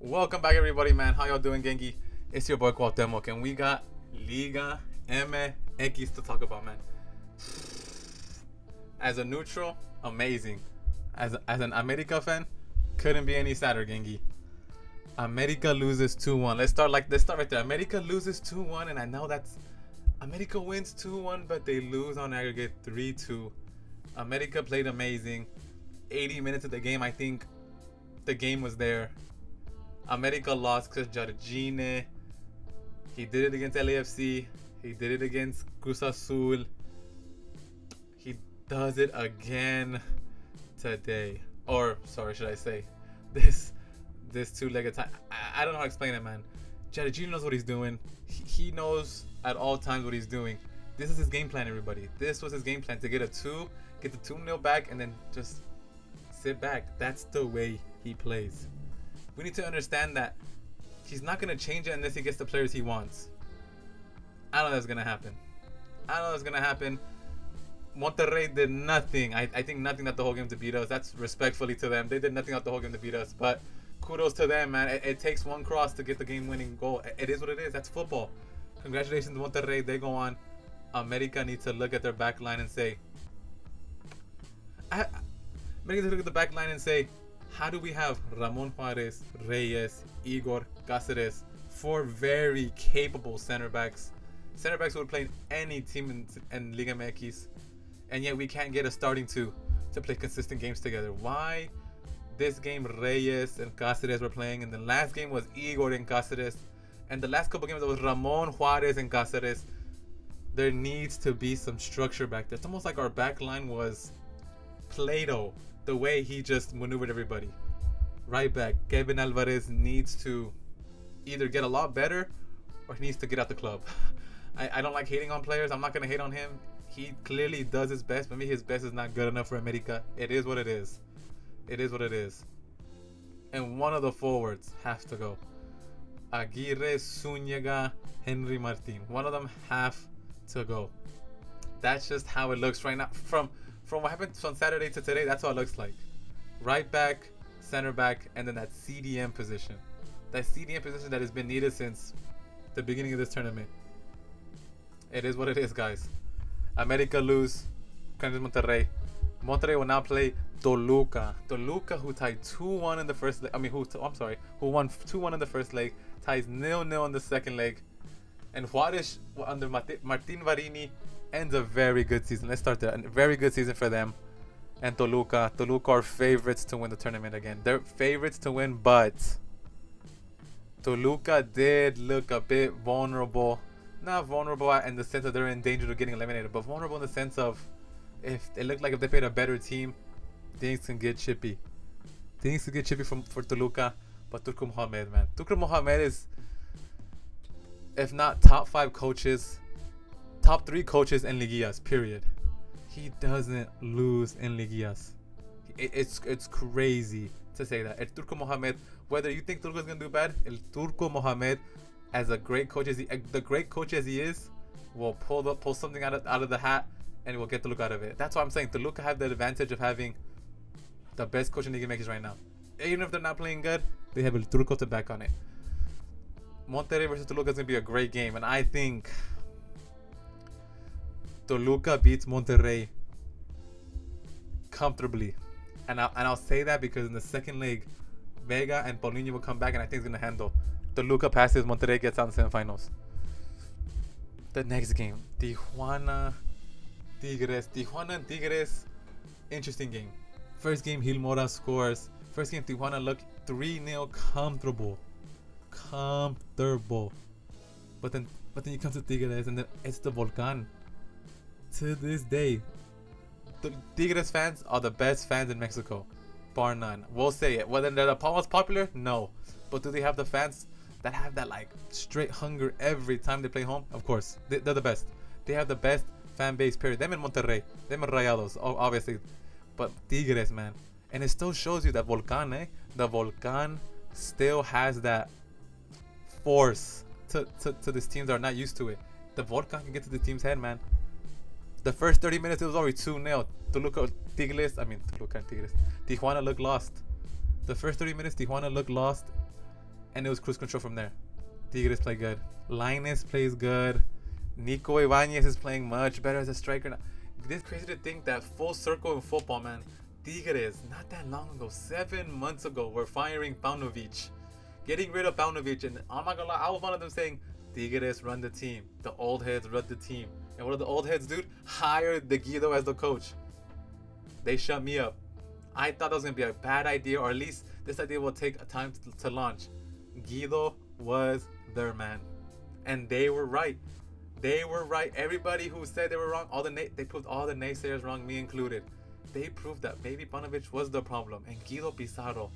Welcome back, everybody, man. How y'all doing, Gengi? It's your boy Cuauhtemoc, and we got Liga MX to talk about, man. As a neutral, amazing. As an America fan, couldn't be any sadder, Gengi. America loses 2-1. Let's start right there. America loses 2-1, and I know that's America wins 2-1, but they lose on aggregate 3-2. America played amazing. 80 minutes of the game, I think the game was there. America lost because Jardine. He did it against LAFC. He did it against Cruz Azul. He does it again today. Or, sorry, should I say, this two-legged tie. I don't know how to explain it, man. Jardine knows what he's doing. He knows at all times what he's doing. This is his game plan, everybody. This was his game plan, to get the 2-0 back, and then just sit back. That's the way he plays. We need to understand that he's not going to change it unless he gets the players he wants. I don't know that's going to happen. Monterrey did nothing. I think nothing out the whole game to beat us. That's respectfully to them. They did nothing out the whole game to beat us. But kudos to them, man. It takes one cross to get the game-winning goal. It is what it is. That's football. Congratulations, Monterrey. They go on. America needs to look at their back line and say... how do we have Ramon Juarez, Reyes, Igor, Cáceres, four very capable center backs? Center backs would play in any team in Liga MX, and yet we can't get a starting two to play consistent games together. Why? This game, Reyes and Cáceres were playing, and the last game was Igor and Cáceres, and the last couple games it was Ramon Juarez and Cáceres. There needs to be some structure back there. It's almost like our back line was Play-Doh. The way he just maneuvered everybody. Right back, Kevin Alvarez needs to either get a lot better or he needs to get out the club. I don't like hating on players. I'm not going to hate on him. He clearly does his best. Maybe his best is not good enough for America. It is what it is. It is what it is. And one of the forwards have to go. Aguirre, Zúñiga, Henry Martin. One of them have to go. That's just how it looks right now. From what happened on Saturday to today, that's how it looks like. Right back, center back, and then that CDM position. That CDM position that has been needed since the beginning of this tournament. It is what it is, guys. America lose. Monterrey. Monterrey will now play Toluca. Toluca, who tied 2-1 in the first leg. Who won 2-1 in the first leg, ties 0-0 in the second leg. And Juarez, under Martin Varini, ends a very good season. Let's start there. A very good season for them. And Toluca are favorites to win the tournament again. They're favorites to win, but Toluca did look a bit vulnerable. Not vulnerable in the sense that they're in danger of getting eliminated, but vulnerable in the sense of if it looked like if they played a better team, things can get chippy. Things can get chippy for Toluca. But Turco Mohamed, man. Turco Mohamed is, if not top 5 coaches, top 3 coaches in liguillas, period. He doesn't lose in liguillas. It's crazy to say that. El Turco Mohamed, whether you think Turco is going to do bad, El Turco Mohamed, as a great coach as the great coach as he is, will pull something out of the hat and will get Toluca out of it. That's why I'm saying Toluca have the advantage of having the best coach in Liga MX right now. Even if they're not playing good, they have El Turco to back on it. Monterrey versus Toluca is going to be a great game, and I think Toluca beats Monterrey comfortably, and I'll say that because in the second leg, Vega and Paulinho will come back, and I think it's gonna handle. Toluca passes, Monterrey gets out in the semifinals. The next game, Tijuana and Tigres, interesting game. First game, Gil Mora scores. First game, Tijuana looked 3-0 comfortable. But then you come to Tigres, and then it's the Volcan. To this day, the Tigres fans are the best fans in Mexico, bar none. We'll say it. Whether they're the most popular, no. But do they have the fans that have that like straight hunger every time they play home? Of course, they're the best. They have the best fan base, period. Them in Monterrey, them in Rayados, obviously. But Tigres, man. And it still shows you that Volcan, the Volcan still has that force to these teams that are not used to it. The Volcan can get to the team's head, man. The first 30 minutes, it was already 2-0. Tijuana looked lost. The first 30 minutes, Tijuana looked lost. and it was cruise control from there. Tigres play good. Linus plays good. Nico Ibanez is playing much better as a striker now. It's crazy to think that full circle in football, man. Tigres, not that long ago, 7 months ago, were firing Paunovic, getting rid of Paunovic, and I'm not gonna lie, I was one of them saying, Tigres run the team, the old heads run the team. And what did the old heads do? Hire the Guido as the coach. They shut me up. I thought that was gonna be a bad idea, or at least this idea will take time to launch. Guido was their man, and they were right. They were right. Everybody who said they were wrong, they proved all the naysayers wrong, me included. They proved that maybe Paunovic was the problem, and Guido Pizarro.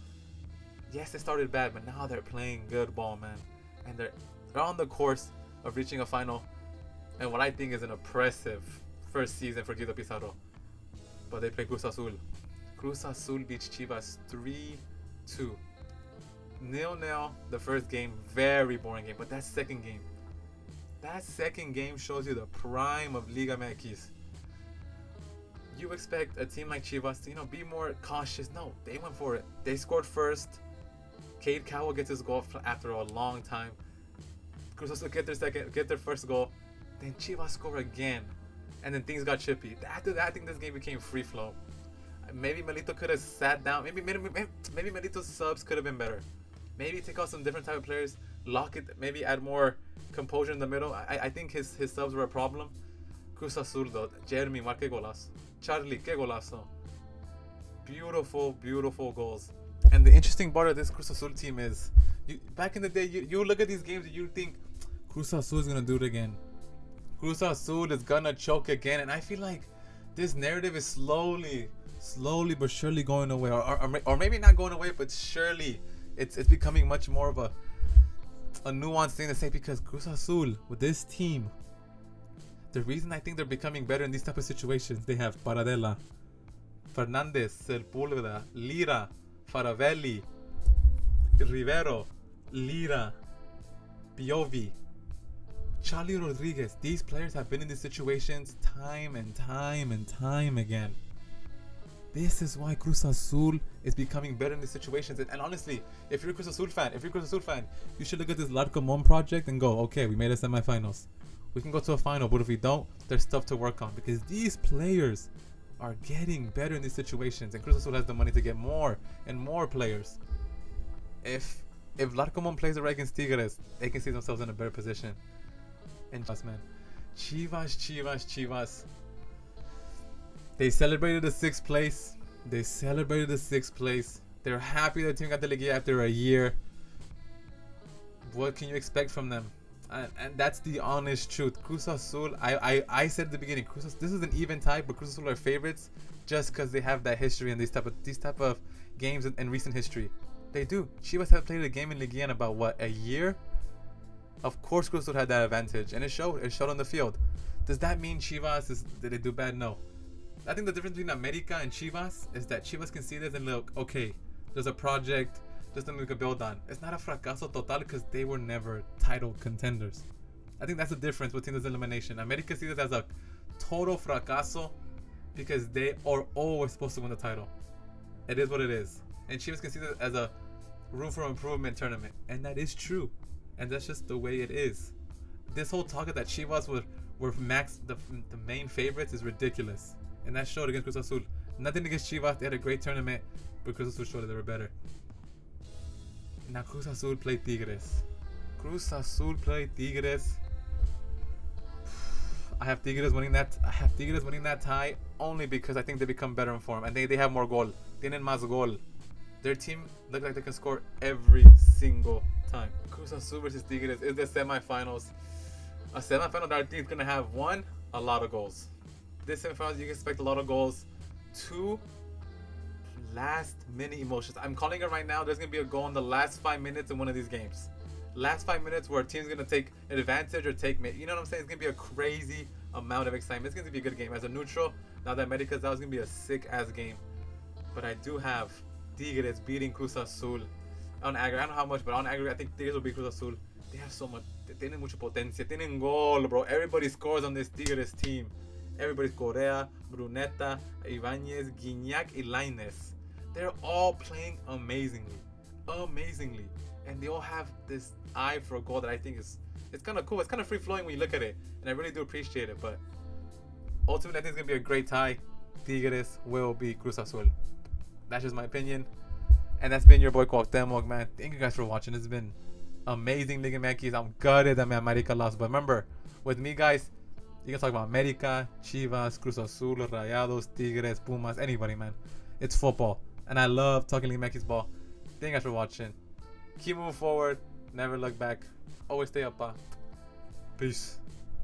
Yes, it started bad, but now they're playing good ball, man, and they're on the course of reaching a final, and what I think is an impressive first season for Guido Pizarro. But they play Cruz Azul. Cruz Azul beats Chivas 3-2. 0-0 the first game, very boring game, but that second game shows you the prime of Liga MX. You expect a team like Chivas to, be more cautious. No, they went for it. They scored first. Cade Cowell gets his goal after a long time. Cruz Azul get their first goal. Then Chivas score again, and then things got chippy. After that, I think this game became free flow. Maybe Melito could have sat down. Maybe Melito's subs could have been better. Maybe take out some different type of players. Lock it. Maybe add more composure in the middle. I think his subs were a problem. Cruz Azul though. Jeremy, que golazo. Charlie, que golazo. Beautiful, beautiful goals. And the interesting part of this Cruz Azul team is, back in the day, you look at these games and you think, Cruz Azul is gonna do it again. Cruz Azul is gonna choke again, and I feel like this narrative is slowly but surely going away, or maybe not going away, but surely it's becoming much more of a nuanced thing to say, because Cruz Azul with this team, the reason I think they're becoming better in these type of situations, they have Paradela, Fernandez, Sepulveda, Lira, Faravelli, Rivero, Lira, Piovi, Charlie Rodriguez. These players have been in these situations time and time again. This is why Cruz Azul is becoming better in these situations. And honestly, if you're a Cruz Azul fan, you should look at this Larcamón project and go, okay, we made a semifinals. We can go to a final, but if we don't, there's stuff to work on, because these players are getting better in these situations, and Cruz Azul has the money to get more and more players. If Larcamón plays right against Tigres, they can see themselves in a better position. And Chivas. They celebrated the sixth place. They're happy the team got the Liguilla after a year. What can you expect from them? And that's the honest truth. Cruz Azul, I said at the beginning, this is an even tie, but Cruz Azul are favorites just because they have that history and these type of games in recent history. They do. Chivas have played a game in Liguilla in about a year? Of course Cruz Azul had that advantage, and it showed on the field. Does that mean Chivas did they do bad? No. I think the difference between America and Chivas is that Chivas can see this and look, okay, there's a project, there's something we can build on. It's not a fracaso total because they were never title contenders. I think that's the difference between this elimination. America sees it as a total fracaso because they are always supposed to win the title. It is what it is. And Chivas can see it as a room for improvement tournament. And that is true. And that's just the way it is. This whole talk that Chivas were max the main favorites is ridiculous. And that showed against Cruz Azul. Nothing against Chivas. They had a great tournament, but Cruz Azul showed that they were better. Now Cruz Azul played Tigres. I have Tigres winning that tie only because I think they become better in form and they have more goal. Tienen más gol. Their team looks like they can score every single time. Cruz Azul versus Tigres is the semifinals. A semifinal that I think is gonna have a lot of goals. This semifinals you can expect a lot of goals. 2 last minute emotions. I'm calling it right now. There's gonna be a goal in the last 5 minutes in one of these games. Last 5 minutes where a team's gonna take an advantage or take, you know what I'm saying? It's gonna be a crazy amount of excitement. It's gonna be a good game. As a neutral, now that America's out, it's gonna be a sick ass game. But I do have Tigres beating Cruz Azul on aggregate. I don't know how much, but on aggregate, I think Tigres will beat Cruz Azul. They have so much. Tienen mucha potencia. Tienen gol, bro. Everybody scores on this Tigres team. Everybody's Correa, Bruneta, Ibanez, Guignac, and Lainez. They're all playing amazingly. amazingly, and they all have this eye for a goal that I think is it's kind of cool. It's kind of free flowing when you look at it, and I really do appreciate it. But ultimately, I think it's gonna be a great tie. Tigres will be Cruz Azul. That's just my opinion. And that's been your boy Cuauhtemoc, man. Thank you guys for watching. It's been amazing Liga MX. I'm gutted that America lost. But remember, with me, guys, you can talk about America, Chivas, Cruz Azul, Rayados, Tigres, Pumas, anybody, man. It's football. And I love talking Liga MX ball. Thank you guys for watching. Keep moving forward. Never look back. Always stay up, pa. Peace.